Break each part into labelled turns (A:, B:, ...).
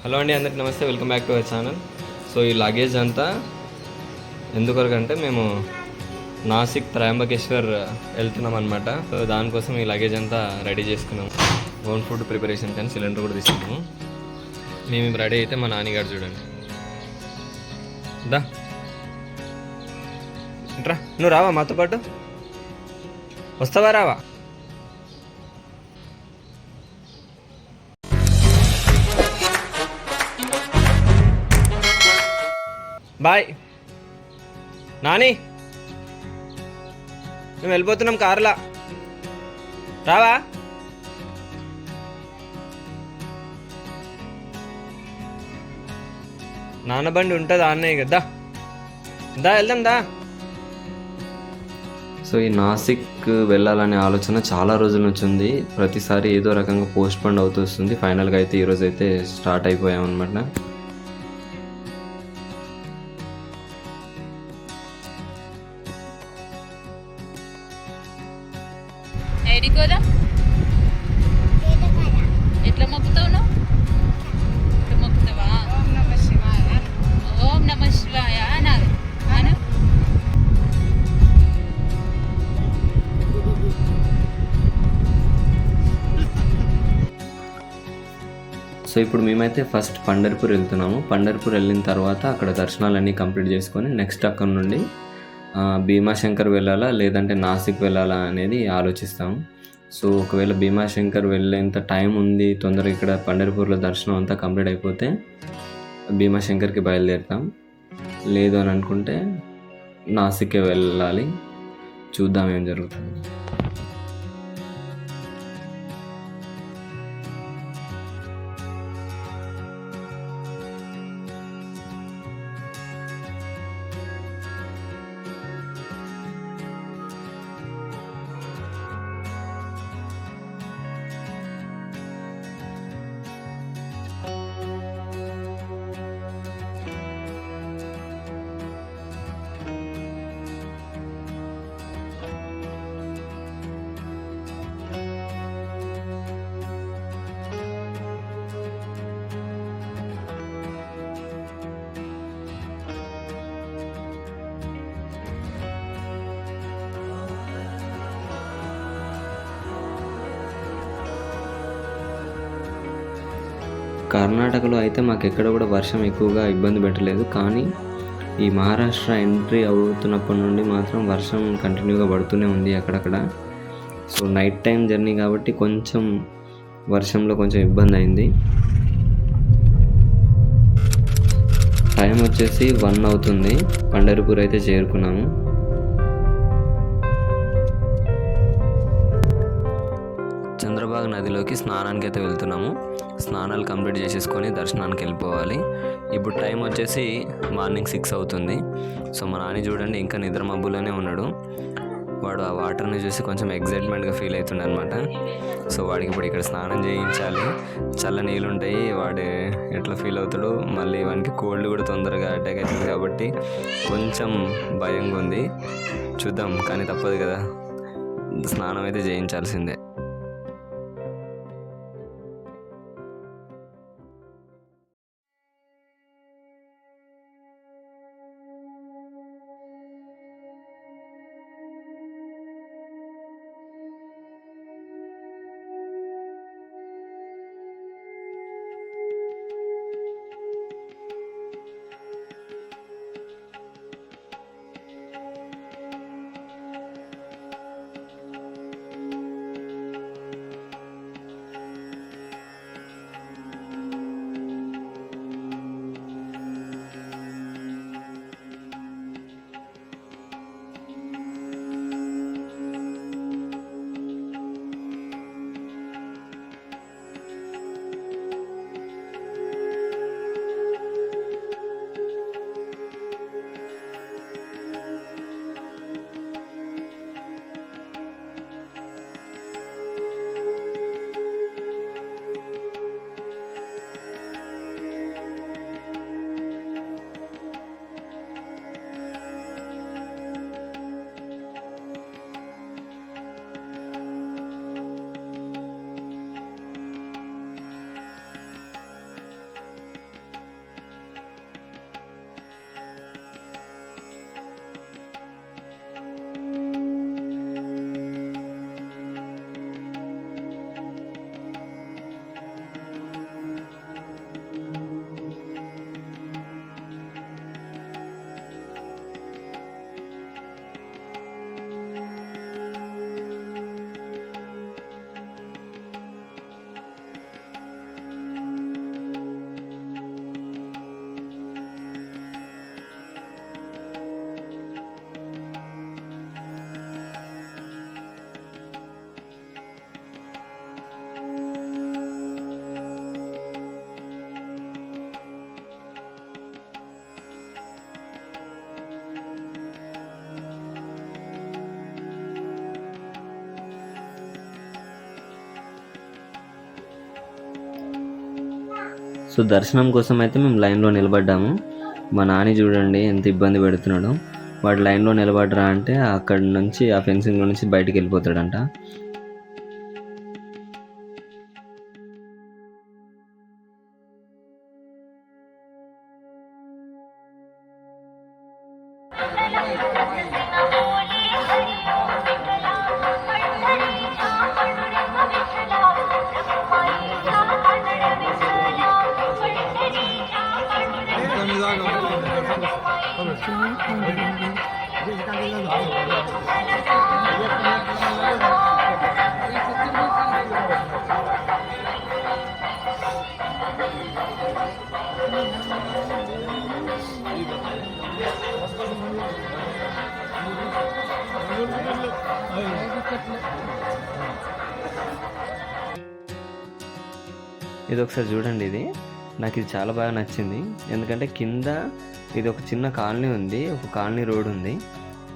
A: Hello అండి, అందరికి నమస్తే. Welcome back to our channel. So ఈ లగేజ్ అంతా ఎందుకొరకంటే మేము నాసిక్ త్రయంబకేశ్వర్ వెళ్తున్నాం అనమాట. సో దానికోసం ఈ లగేజ్ అంతా రెడీ చేసుకున్నాము. ఓన్ ఫుడ్ ప్రిపరేషన్ కానీ సిలిండర్ కూడా తీసుకున్నాము. మేము రెడీ అయితే మా నాన్నగారు చూడండి. దా ఇంట్రా, నువ్వు రావా మాతో పాటు? వస్తావా రావా? బాయ్ నాని, మేము వెళ్ళిపోతున్నాం కారులా, రావా? నాన్న బండి ఉంటుంది అన్నయ్య కదా, దా వెళ్దాం దా. సో ఈ నాసిక్ వెళ్ళాలనే ఆలోచన చాలా రోజుల నుంచి ఉంది. ప్రతిసారి ఏదో రకంగా పోస్ట్ పోన్ అవుతూ వస్తుంది. ఫైనల్గా అయితే ఈరోజు అయితే స్టార్ట్ అయిపోయామన్నమాట.
B: ఏడికోదా ఎట్లా మొక్కుతావు నువ్వు? ఎట్లా మొక్కుతావా? ఓం నమ శివాయ, ఓం నమ శివాయ అనాలి. అను.
A: సో ఇప్పుడు మేమైతే ఫస్ట్ పండర్పూర్ వెళ్తున్నాము. పండర్పూర్ వెళ్ళిన తర్వాత అక్కడ దర్శనాలన్నీ కంప్లీట్ చేసుకొని నెక్స్ట్ అక్కడ నుండి భీమాశంకర్ వెళ్ళాలా లేదంటే నాసిక్ వెళ్ళాలా అనేది ఆలోచిస్తాము. సో ఒకవేళ భీమాశంకర్ వెళ్ళేంత టైం ఉంది, తొందరగా ఇక్కడ పండర్పూర్లో దర్శనం అంతా కంప్లీట్ అయిపోతే భీమాశంకర్కి బయలుదేరుతాం. లేదు అని అనుకుంటే నాసిక్కే వెళ్ళాలి. చూద్దాం ఏం జరుగుతుంది. కర్ణాటకలో అయితే మాకు ఎక్కడ కూడా వర్షం ఎక్కువగా ఇబ్బంది పెట్టలేదు, కానీ ఈ మహారాష్ట్ర ఎంట్రీ అవుతున్నప్పటి నుండి మాత్రం వర్షం కంటిన్యూగా పడుతూనే ఉంది అక్కడక్కడ. సో నైట్ టైం జర్నీ కాబట్టి కొంచెం వర్షంలో కొంచెం ఇబ్బంది అయింది. టైం వచ్చేసి 1 అవుతుంది. పండర్పూర్ అయితే చేరుకున్నాము. చంద్రబాగ్ నదిలోకి స్నానానికి అయితే వెళ్తున్నాము. స్నానాలు కంప్లీట్ చేసేసుకొని దర్శనానికి వెళ్ళిపోవాలి. ఇప్పుడు టైం వచ్చేసి మార్నింగ్ 6 అవుతుంది. సో మా నాన్న చూడండి ఇంకా నిద్ర మబ్బులోనే ఉన్నాడు. వాడు ఆ వాటర్ని చూసి కొంచెం ఎగ్జైట్మెంట్గా ఫీల్ అవుతుండే అనమాట. సో వాడికి ఇప్పుడు ఇక్కడ స్నానం చేయించాలి. చల్ల నీళ్ళు ఉంటాయి, వాడు ఎట్లా ఫీల్ అవుతాడు. మళ్ళీ వానికి కోల్డ్ కూడా తొందరగా అటాక్ అవుతుంది కాబట్టి కొంచెం భయంగా ఉంది. చూద్దాం, కానీ తప్పదు కదా, స్నానం అయితే చేయించాల్సిందే. సో దర్శనం కోసం అయితే మేము లైన్లో నిలబడ్డాము. మా నాని చూడండి ఎంత ఇబ్బంది పెడుతున్నాడు. వాడు లైన్లో నిలబడరా అంటే అక్కడి నుంచి ఆ ఫెన్సింగ్లో నుంచి బయటికి వెళ్ళిపోతాడంట. ఇది ఒకసారి చూడండి, ఇది నాకు ఇది చాలా బాగా నచ్చింది. ఎందుకంటే కింద ఇది ఒక చిన్న కాలనీ ఉంది, ఒక కాలనీ రోడ్ ఉంది.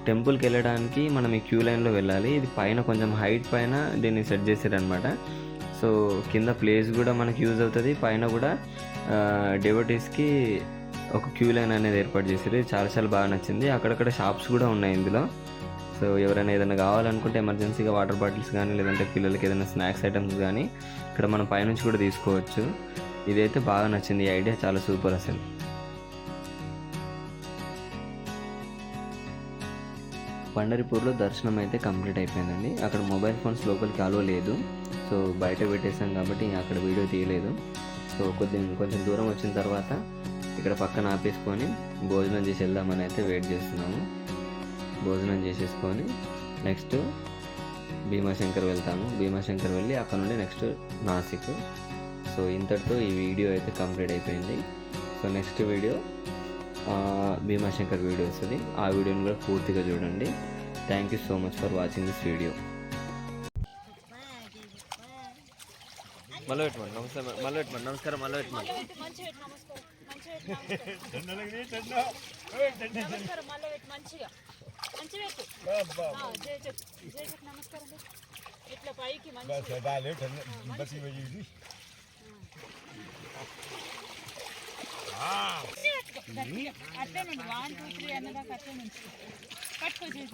A: టెంపుల్కి వెళ్ళడానికి మనం ఈ క్యూ లైన్లో వెళ్ళాలి. ఇది పైన కొంచెం హైట్ పైన దీన్ని సెట్ చేశారనమాట. సో కింద ప్లేస్ కూడా మనకి యూజ్ అవుతుంది, పైన కూడా డెవోటీస్కి ఒక క్యూ లైన్ అనేది ఏర్పాటు చేశారు. ఇది చాలా చాలా బాగా నచ్చింది. అక్కడక్కడ షాప్స్ కూడా ఉన్నాయి ఇందులో. సో ఎవరైనా ఏదైనా కావాలనుకుంటే ఎమర్జెన్సీగా వాటర్ బాటిల్స్ కానీ లేదంటే పిల్లలకి ఏదైనా స్నాక్స్ ఐటమ్స్ కానీ ఇక్కడ మనం పైనుంచి కూడా తీసుకోవచ్చు. ఇదైతే బాగా నచ్చింది, ఈ ఐడియా చాలా సూపర్ అసలు. పండరిపూర్లో దర్శనం అయితే కంప్లీట్ అయిపోయిందండి. అక్కడ మొబైల్ ఫోన్స్ లోపలికి అలో లేదు, సో బయట పెట్టేసాం కాబట్టి అక్కడ వీడియో తీయలేదు. సో కొంచెం దూరం వచ్చిన తర్వాత ఇక్కడ పక్కన ఆపేసుకొని భోజనం చేసి వెళ్దామని అయితే వెయిట్ చేస్తున్నాము. భోజనం చేసేసుకొని నెక్స్ట్ భీమాశంకర్ వెళ్తాము. భీమాశంకర్ వెళ్ళి అక్కడ నుండి నెక్స్ట్ నాసిక్. సో ఇంతటితో ఈ వీడియో అయితే కంప్లీట్ అయిపోయింది. So next video Bhimashankar video వస్తుంది, ఆ వీడియోని కూడా పూర్తిగా చూడండి. Thank you so much for watching this video. మళ్ళీ పెట్టమని నమస్కారం, మళ్ళీ పెట్టమని నమస్కారం, మళ్ళీ పెట్టమని
B: ఇట్లా పైకి అట్లేనండి 1 2 3 అన్నదాకా అట్లే నుంచి పట్టుకొచ్చేసి